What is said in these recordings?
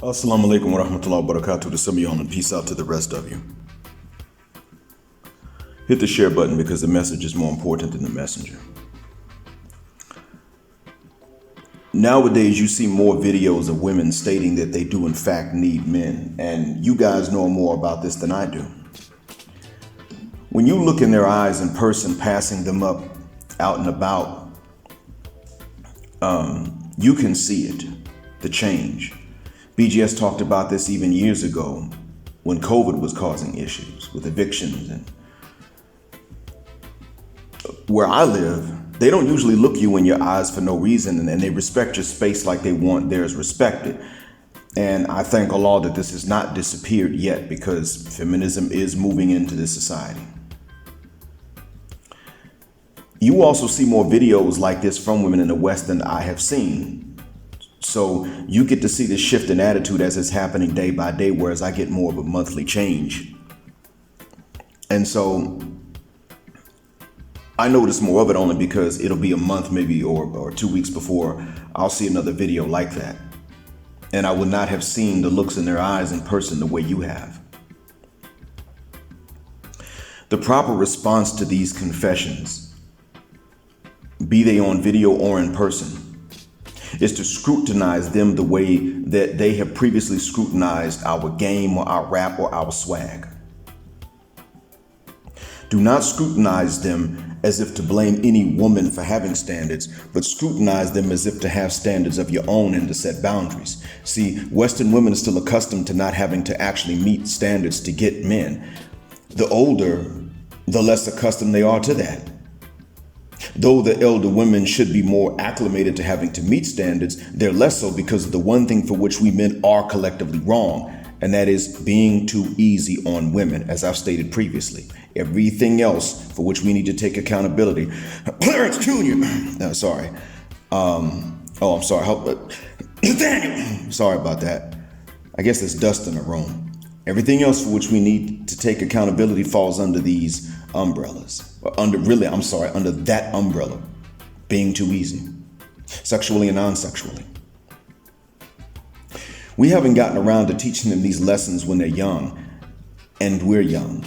Assalamu alaikum wa rahmatullahi wa barakatuh to some of y'all and peace out to the rest of you. Hit the share button because the message is more important than the messenger. Nowadays, you see more videos of women stating that they do in fact need men, and you guys know more about this than I do. When you look in their eyes in person, passing them up out and about, you can see it, the change. BGS talked about this even years ago when COVID was causing issues with evictions. And where I live, they don't usually look you in your eyes for no reason, and they respect your space like they want theirs respected. And I thank Allah that this has not disappeared yet, because feminism is moving into this society. You also see more videos like this from women in the West than I have seen. So you get to see the shift in attitude as it's happening day by day, whereas I get more of a monthly change. And so I notice more of it only because it'll be a month maybe or 2 weeks before I'll see another video like that. And I would not have seen the looks in their eyes in person the way you have. The proper response to these confessions, be they on video or in person, is to scrutinize them the way that they have previously scrutinized our game or our rap or our swag. Do not scrutinize them as if to blame any woman for having standards, but scrutinize them as if to have standards of your own and to set boundaries. See, Western women are still accustomed to not having to actually meet standards to get men. The older, the less accustomed they are to that. Though the elder women should be more acclimated to having to meet standards, they're less so because of the one thing for which we men are collectively wrong, and that is being too easy on women, as I've stated previously. Everything else for which we need to take accountability. Clarence Jr. I'm sorry. I'm sorry. Nathaniel. Sorry about that. I guess there's dust in the room. Everything else for which we need to take accountability falls under these umbrellas. Under that umbrella. Being too easy. Sexually and non-sexually. We haven't gotten around to teaching them these lessons when they're young, and we're young.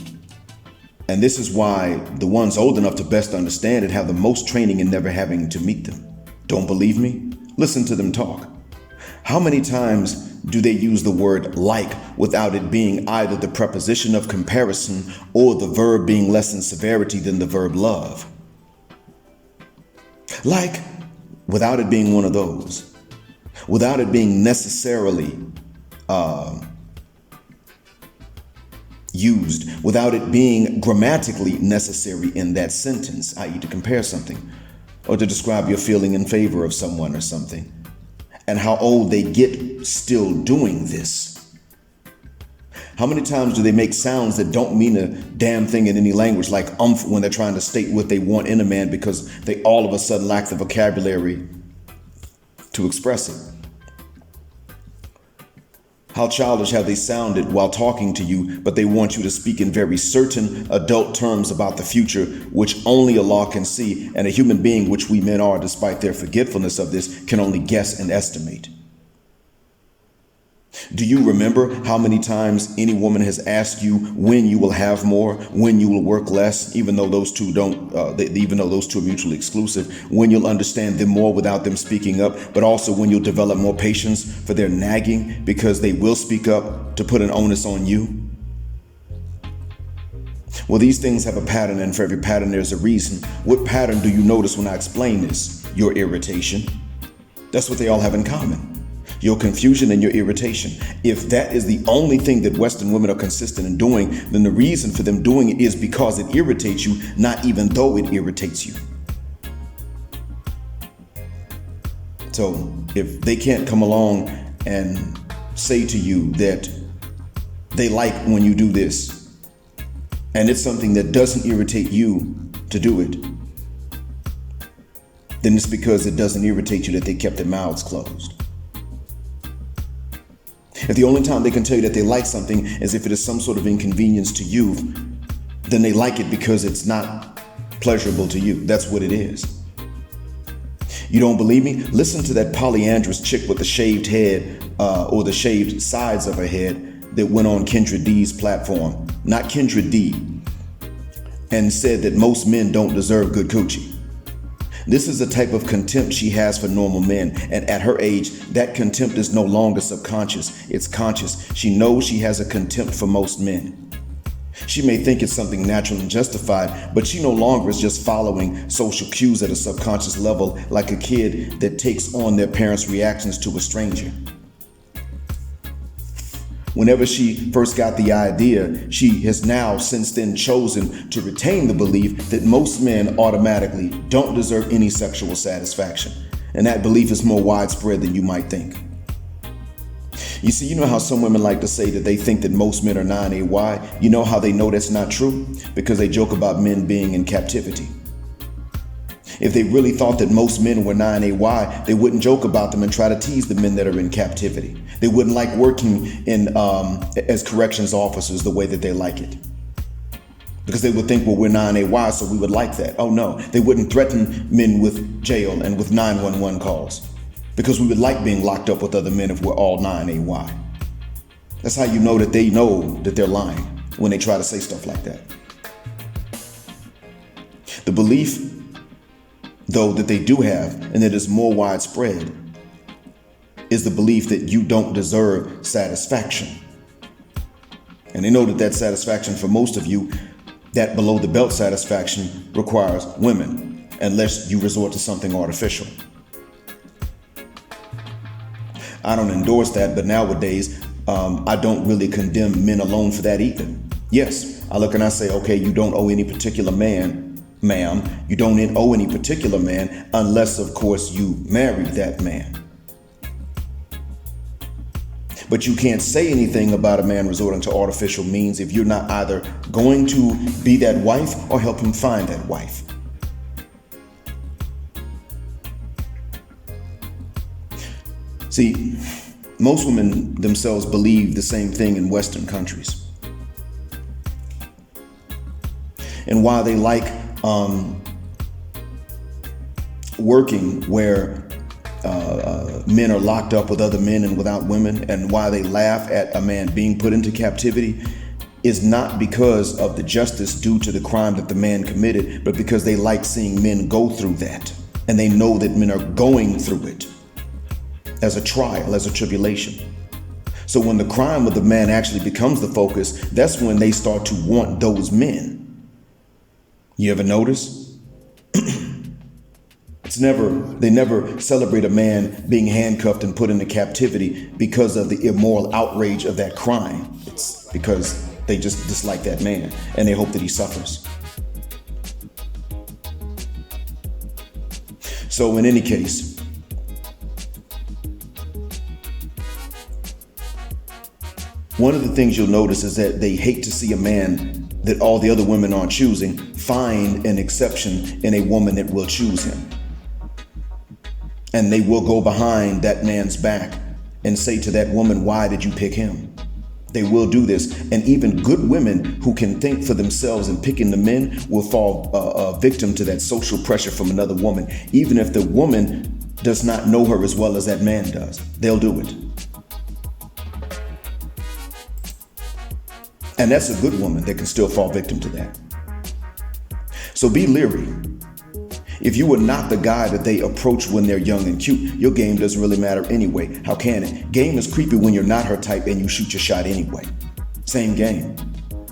And this is why the ones old enough to best understand it have the most training in never having to meet them. Don't believe me? Listen to them talk. How many times do they use the word like without it being either the preposition of comparison or the verb being less in severity than the verb love? Like, without it being one of those. Without it being necessarily used, without it being grammatically necessary in that sentence, i.e. to compare something or to describe your feeling in favor of someone or something. And how old they get still doing this. How many times do they make sounds that don't mean a damn thing in any language, like when they're trying to state what they want in a man because they all of a sudden lack the vocabulary to express it? How childish have they sounded while talking to you, but they want you to speak in very certain adult terms about the future, which only Allah can see, and a human being, which we men are, despite their forgetfulness of this, can only guess and estimate. Do you remember how many times any woman has asked you when you will have more, when you will work less, even though those two are mutually exclusive, when you'll understand them more without them speaking up, but also when you'll develop more patience for their nagging because they will speak up to put an onus on you? Well, these things have a pattern, and for every pattern there's a reason. What pattern do you notice when I explain this? Your irritation. That's what they all have in common. Your confusion and your irritation. If that is the only thing that Western women are consistent in doing, then the reason for them doing it is because it irritates you, not even though it irritates you. So if they can't come along and say to you that they like when you do this, and it's something that doesn't irritate you to do it, then it's because it doesn't irritate you that they kept their mouths closed. If the only time they can tell you that they like something is if it is some sort of inconvenience to you, then they like it because it's not pleasurable to you. That's what it is. You don't believe me? Listen to that polyandrous chick with the shaved head or the shaved sides of her head that went on Kendra D's platform, not Kendra D, and said that most men don't deserve good coochie. This is the type of contempt she has for normal men, and at her age, that contempt is no longer subconscious, it's conscious. She knows she has a contempt for most men. She may think it's something natural and justified, but she no longer is just following social cues at a subconscious level like a kid that takes on their parents' reactions to a stranger. Whenever she first got the idea, she has now since then chosen to retain the belief that most men automatically don't deserve any sexual satisfaction. And that belief is more widespread than you might think. You see, you know how some women like to say that they think that most men are 9AY? You know how they know that's not true? Because they joke about men being in captivity. If they really thought that most men were 9AY, they wouldn't joke about them and try to tease the men that are in captivity. They wouldn't like working in as corrections officers the way that they like it. Because they would think, well, we're 9AY, so we would like that. Oh no, they wouldn't threaten men with jail and with 911 calls. Because we would like being locked up with other men if we're all 9AY. That's how you know that they're lying when they try to say stuff like that. The belief, though, that they do have, and that is more widespread, is the belief that you don't deserve satisfaction. And they know that satisfaction for most of you, that below the belt satisfaction, requires women, unless you resort to something artificial. I don't endorse that, but nowadays, I don't really condemn men alone for that either. Yes, I look and I say, okay, you don't owe any particular man, ma'am, you don't owe any particular man unless, of course, you marry that man. But you can't say anything about a man resorting to artificial means if you're not either going to be that wife or help him find that wife. See, most women themselves believe the same thing in Western countries. And while they like working where men are locked up with other men and without women, and why they laugh at a man being put into captivity, is not because of the justice due to the crime that the man committed, but because they like seeing men go through that. And they know that men are going through it as a trial, as a tribulation. So when the crime of the man actually becomes the focus, that's when they start to want those men. You ever notice? They never celebrate a man being handcuffed and put into captivity because of the immoral outrage of that crime. It's because they just dislike that man and they hope that he suffers. So in any case, one of the things you'll notice is that they hate to see a man that all the other women aren't choosing find an exception in a woman that will choose him. And they will go behind that man's back and say to that woman, why did you pick him? They will do this. And even good women who can think for themselves and picking the men will fall victim to that social pressure from another woman, even if the woman does not know her as well as that man does. They'll do it. And that's a good woman that can still fall victim to that. So be leery. If you were not the guy that they approach when they're young and cute, your game doesn't really matter anyway. How can it? Game is creepy when you're not her type and you shoot your shot anyway. Same game.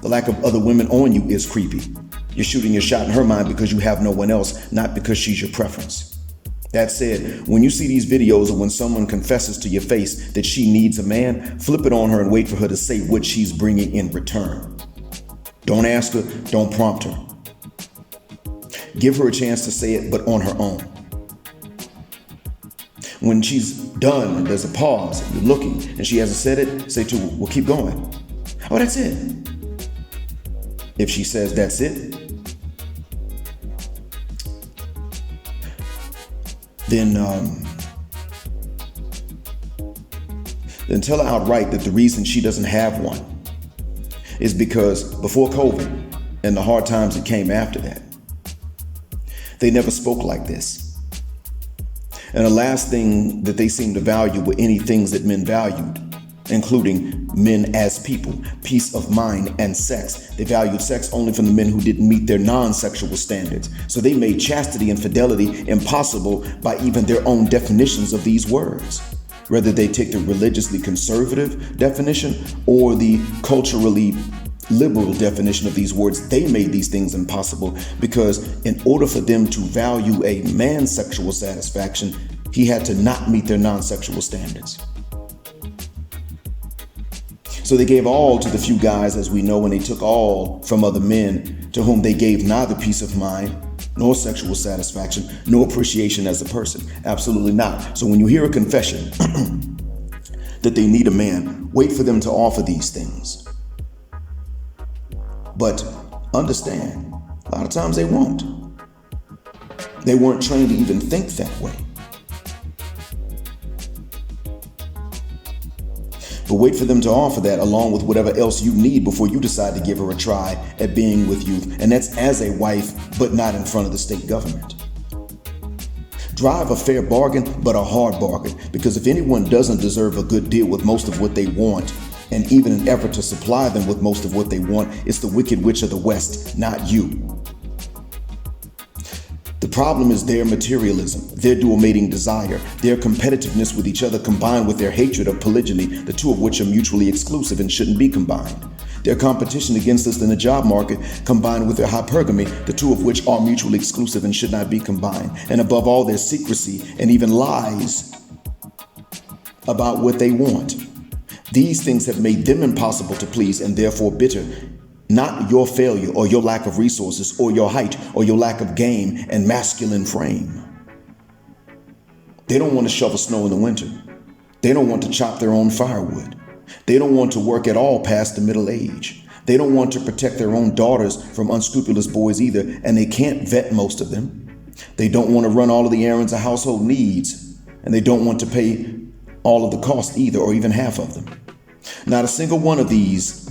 The lack of other women on you is creepy. You're shooting your shot in her mind because you have no one else, not because she's your preference. That said, when you see these videos or when someone confesses to your face that she needs a man, flip it on her and wait for her to say what she's bringing in return. Don't ask her, don't prompt her. Give her a chance to say it, but on her own. When she's done, there's a pause, you're looking, and she hasn't said it, say to her, well, keep going. Oh, that's it. If she says that's it, then tell her outright that the reason she doesn't have one is because before COVID and the hard times that came after that, they never spoke like this. And the last thing that they seemed to value were any things that men valued, including men as people, peace of mind, and sex. They valued sex only from the men who didn't meet their non-sexual standards. So they made chastity and fidelity impossible by even their own definitions of these words. Whether they take the religiously conservative definition or the culturally liberal definition of these words, they made these things impossible because in order for them to value a man's sexual satisfaction, he had to not meet their non-sexual standards. So they gave all to the few guys, as we know, and they took all from other men to whom they gave neither peace of mind, nor sexual satisfaction, nor appreciation as a person. Absolutely not. So when you hear a confession that they need a man, wait for them to offer these things. But understand, a lot of times they won't. They weren't trained to even think that way. But wait for them to offer that along with whatever else you need before you decide to give her a try at being with you. And that's as a wife, but not in front of the state government. Drive a fair bargain, but a hard bargain. Because if anyone doesn't deserve a good deal with most of what they want, and even an effort to supply them with most of what they want, it's the Wicked Witch of the West, not you. The problem is their materialism, their dual mating desire, their competitiveness with each other combined with their hatred of polygyny, the two of which are mutually exclusive and shouldn't be combined. Their competition against us in the job market combined with their hypergamy, the two of which are mutually exclusive and should not be combined. And above all, their secrecy and even lies about what they want. These things have made them impossible to please and therefore bitter. Not your failure or your lack of resources or your height or your lack of game and masculine frame. They don't want to shovel snow in the winter. They don't want to chop their own firewood. They don't want to work at all past the middle age. They don't want to protect their own daughters from unscrupulous boys either, and they can't vet most of them. They don't want to run all of the errands of household needs, and they don't want to pay all of the cost either, or even half of them. Not a single one of these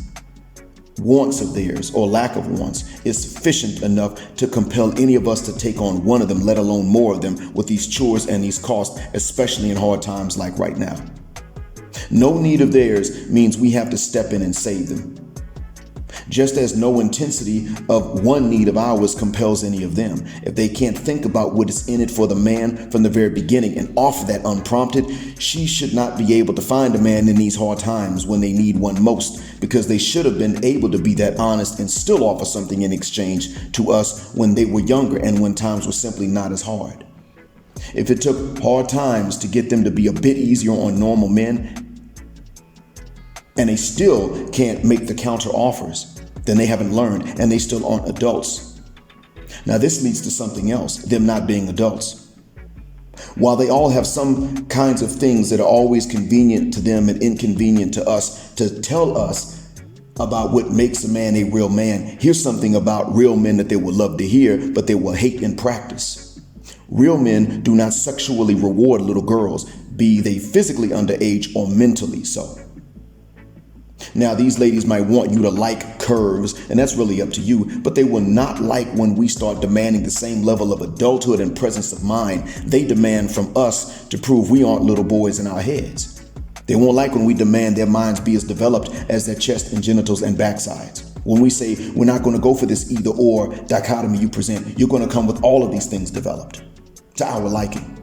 wants of theirs or lack of wants is sufficient enough to compel any of us to take on one of them, let alone more of them, with these chores and these costs, especially in hard times like right now. No need of theirs means we have to step in and save them. Just as no intensity of one need of ours compels any of them. If they can't think about what is in it for the man from the very beginning and offer that unprompted, she should not be able to find a man in these hard times when they need one most, because they should have been able to be that honest and still offer something in exchange to us when they were younger and when times were simply not as hard. If it took hard times to get them to be a bit easier on normal men, and they still can't make the counter offers, then they haven't learned and they still aren't adults. Now this leads to something else, them not being adults. While they all have some kinds of things that are always convenient to them and inconvenient to us to tell us about what makes a man a real man, here's something about real men that they will love to hear, but they will hate in practice. Real men do not sexually reward little girls, be they physically underage or mentally so. Now, these ladies might want you to like curves, and that's really up to you, but they will not like when we start demanding the same level of adulthood and presence of mind they demand from us to prove we aren't little boys in our heads. They won't like when we demand their minds be as developed as their chest and genitals and backsides. When we say we're not going to go for this either or dichotomy you present, you're going to come with all of these things developed to our liking.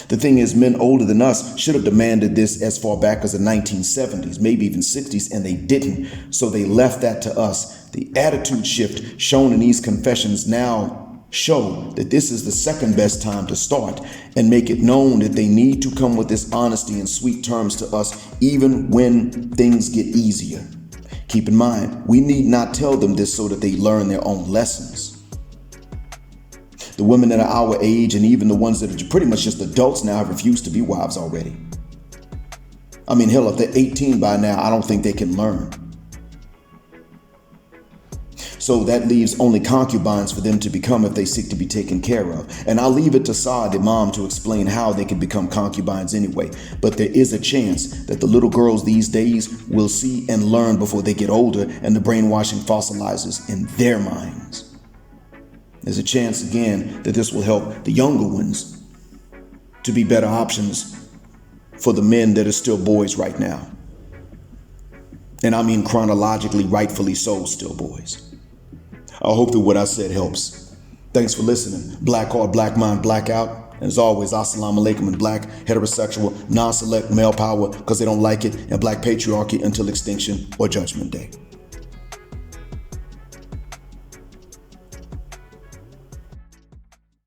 The thing is, men older than us should have demanded this as far back as the 1970s, maybe even 60s, and they didn't. So they left that to us. The attitude shift shown in these confessions now show that this is the second best time to start and make it known that they need to come with this honesty and sweet terms to us, even when things get easier. Keep in mind, we need not tell them this so that they learn their own lessons. The women that are our age and even the ones that are pretty much just adults now have refused to be wives already. I mean, hell, if they're 18 by now, I don't think they can learn. So that leaves only concubines for them to become if they seek to be taken care of. And I'll leave it to Saad Imam to explain how they can become concubines anyway. But there is a chance that the little girls these days will see and learn before they get older and the brainwashing fossilizes in their minds. There's a chance again that this will help the younger ones to be better options for the men that are still boys right now. And I mean chronologically, rightfully so, still boys. I hope that what I said helps. Thanks for listening. Black Heart, Black Mind, Blackout. And as always, assalamu alaikum and black, heterosexual, non-select male power because they don't like it, and black patriarchy until extinction or judgment day.